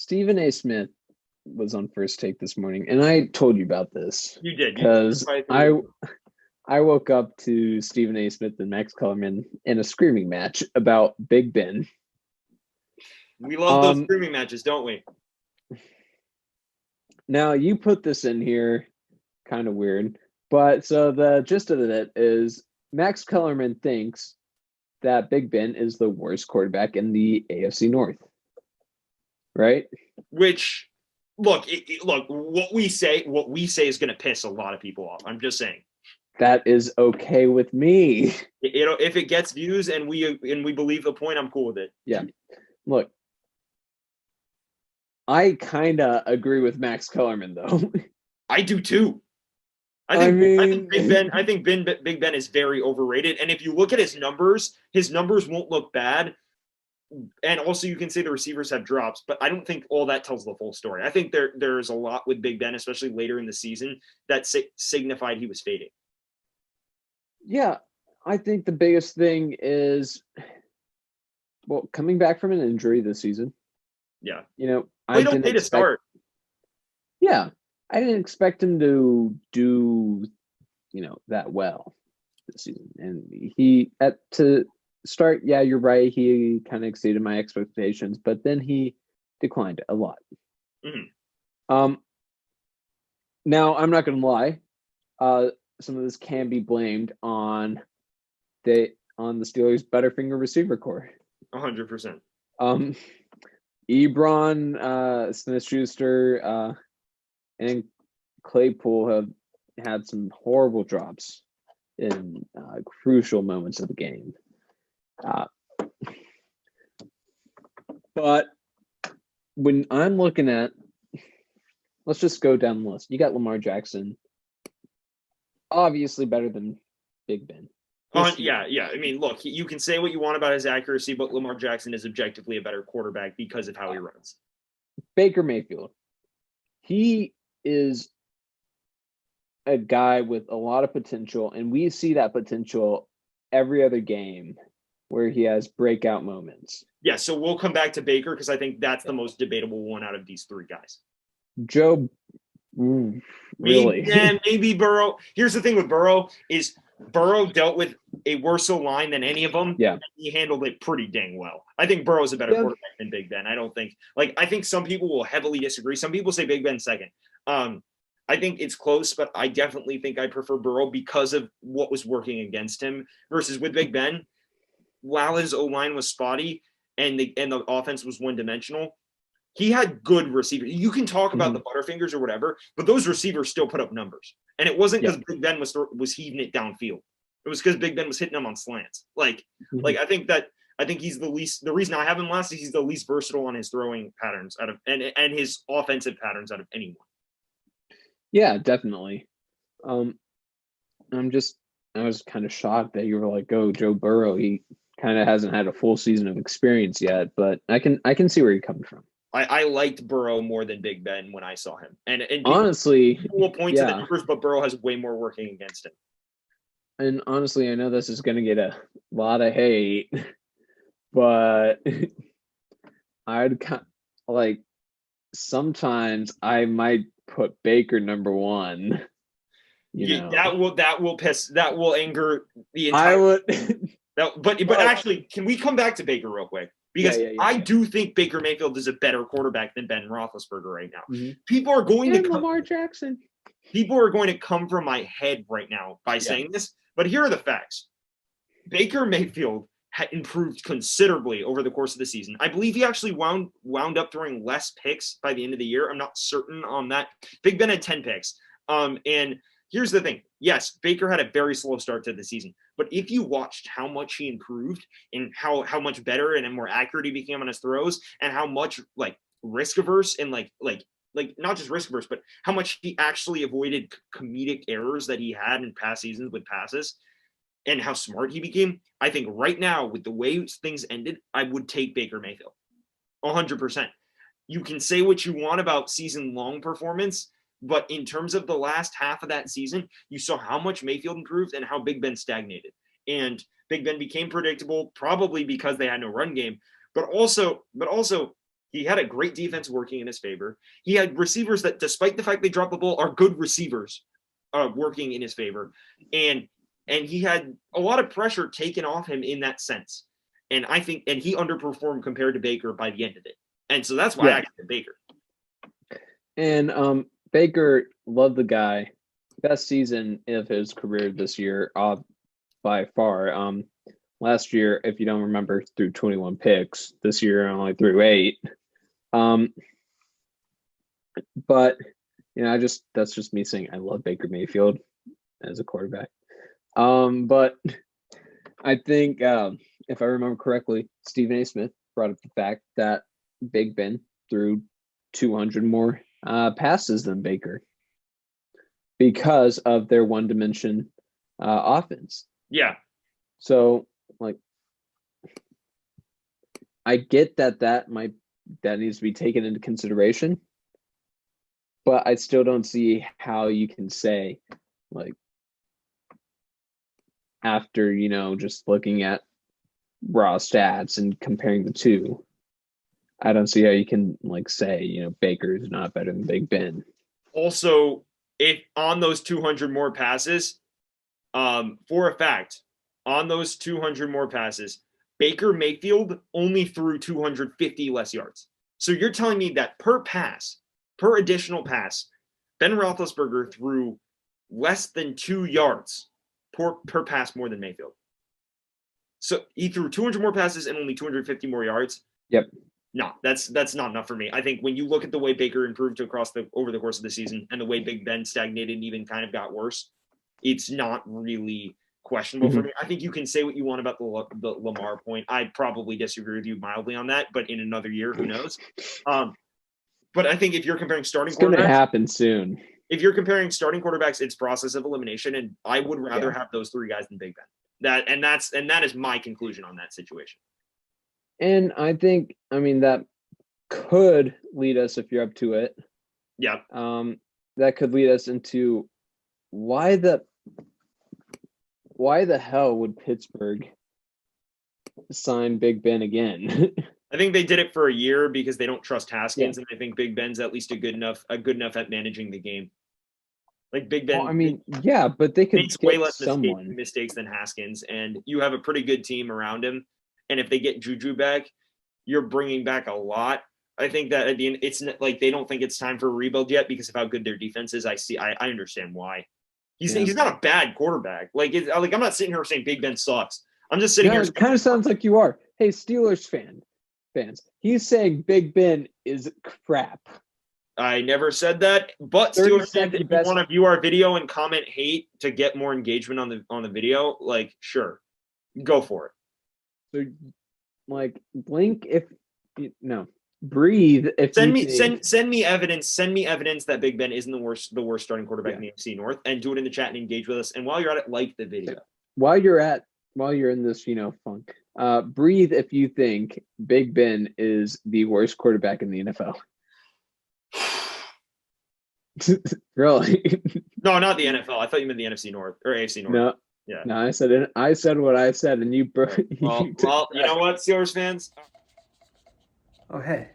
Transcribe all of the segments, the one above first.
Stephen A. Smith was on First Take this morning, and I told you about this You did. because I woke up to Stephen A. Smith and Max Kellerman in a screaming match about Big Ben. We love those screaming matches, don't we? Now, you put this in here, kind of weird, but so the gist of it is Max Kellerman thinks that Big Ben is the worst quarterback in the AFC North. Right? Which, look, what we say is going to piss a lot of people off. I'm just saying. That is okay with me. If it gets views and we believe the point, I'm cool with it. Yeah. Look, I kind of agree with Max Kellerman, though. I do too. I think Big Ben is very overrated. And if you look at his numbers won't look bad. And also you can say the receivers have drops, but I don't think all that tells the full story. I think there's a lot with Big Ben, especially later in the season, that signified he was fading. Yeah, I think the biggest thing is, well, coming back from an injury this season. Yeah. I didn't expect, start. Yeah. I didn't expect him to do, that well this season. And to start, yeah, you're right. He kind of exceeded my expectations, but then he declined a lot. Mm-hmm. Now, I'm not going to lie. Some of this can be blamed on the Steelers' Butterfinger receiver core. 100%. Ebron, Smith-Schuster, and Claypool have had some horrible drops in crucial moments of the game. But when I'm looking at, let's just go down the list. You got Lamar Jackson, obviously better than Big Ben. Yeah. I mean, look, you can say what you want about his accuracy, but Lamar Jackson is objectively a better quarterback because of how he runs. Baker Mayfield, he is a guy with a lot of potential, and we see that potential every other game where he has breakout moments. Yeah, so we'll come back to Baker because I think that's the most debatable one out of these three guys. Joe, really? Maybe Burrow. Here's the thing with Burrow is Burrow dealt with a worse line than any of them. Yeah. And he handled it pretty dang well. I think Burrow's a better quarterback than Big Ben. I think some people will heavily disagree. Some people say Big Ben second. I think it's close, but I definitely think I prefer Burrow because of what was working against him versus with Big Ben. While his O-line was spotty and the offense was one-dimensional, he had good receivers. You can talk about the Butterfingers or whatever, but those receivers still put up numbers. And it wasn't because Big Ben was heaving it downfield. It was because Big Ben was hitting them on slants. I think he's the reason I have him last is he's the least versatile on his throwing patterns and his offensive patterns out of anyone. Yeah, definitely. I was kind of shocked that you were like, "Oh, Joe Burrow, he kind of hasn't had a full season of experience yet," but I can see where you're coming from. I liked Burrow more than Big Ben when I saw him, and honestly, people will point to the numbers, but Burrow has way more working against him. And honestly, I know this is going to get a lot of hate, but I'd sometimes I might put Baker number one. That will anger the entire. I would. But actually, can we come back to Baker real quick? Because I do think Baker Mayfield is a better quarterback than Ben Roethlisberger right now. Mm-hmm. People are going to Lamar Jackson. People are going to come from my head right now by saying this, but here are the facts. Baker Mayfield had improved considerably over the course of the season. I believe he actually wound up throwing less picks by the end of the year. I'm not certain on that. Big Ben had 10 picks. And here's the thing. Yes, Baker had a very slow start to the season. But if you watched how much he improved and how much better and more accurate he became on his throws and how much risk averse and not just risk averse, but how much he actually avoided comedic errors that he had in past seasons with passes and how smart he became, I think right now with the way things ended, I would take Baker Mayfield 100%. You can say what you want about season long performance, but in terms of the last half of that season, you saw how much Mayfield improved and how Big Ben stagnated. And Big Ben became predictable, probably because they had no run game, but also He had a great defense working in his favor. He had receivers that, despite the fact they dropped the ball, are good receivers working in his favor. And he had a lot of pressure taken off him in that sense. And I think, and he underperformed compared to Baker by the end of it. And so that's why I actually did Baker. And Baker, loved the guy. Best season of his career this year, by far. Last year, if you don't remember, threw 21 picks. This year, only threw 8. But that's just me saying I love Baker Mayfield as a quarterback. But I think if I remember correctly, Stephen A. Smith brought up the fact that Big Ben threw 200 more passes than Baker because of their one-dimension offense. Yeah. So, I get that needs to be taken into consideration, but I still don't see how you can say, after, just looking at raw stats and comparing the two, I don't see how you can say, Baker is not better than Big Ben. Also, if on those 200 more passes, for a fact, on those 200 more passes, Baker Mayfield only threw 250 less yards. So you're telling me that per additional pass, Ben Roethlisberger threw less than 2 yards per pass more than Mayfield. So he threw 200 more passes and only 250 more yards. Yep. No, that's not enough for me. I think when you look at the way Baker improved over the course of the season and the way Big Ben stagnated and even kind of got worse, it's not really questionable for me. I think you can say what you want about the Lamar point. I probably disagree with you mildly on that, but in another year, who knows? But I think if you're comparing starting quarterbacks, it's going to happen soon. If you're comparing starting quarterbacks, it's process of elimination, and I would rather have those 3 guys than Big Ben. That is my conclusion on that situation. And I think, that could lead us, if you're up to it. Yeah. That could lead us into why the hell would Pittsburgh sign Big Ben again? I think they did it for a year because they don't trust Haskins, and I think Big Ben's at least good enough at managing the game. Big Ben. Well, but they could makes way less mistakes than Haskins, and you have a pretty good team around him. And if they get Juju back, you're bringing back a lot. I think that at the end, it's they don't think it's time for a rebuild yet because of how good their defense is. I understand why. He's not a bad quarterback. I'm not sitting here saying Big Ben sucks. I'm just sitting here. It kind of sounds like you are. Hey, Steelers fans, he's saying Big Ben is crap. I never said that, but Steelers fans, if you want to view our video and comment hate to get more engagement on the video, sure, go for it. So, blink if breathe if send me evidence that Big Ben isn't the worst starting quarterback in the AFC North, and do it in the chat and engage with us. And while you're at it, like the video. While you're in this funk, breathe if you think Big Ben is the worst quarterback in the NFL. Really? No, not the NFL. I thought you meant the NFC North or AFC North. No. Yeah. No, I said what I said, and you. Well, you know what, Steelers fans? Oh, hey.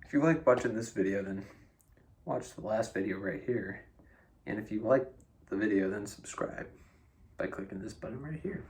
If you like watching this video, then watch the last video right here. And if you like the video, then subscribe by clicking this button right here.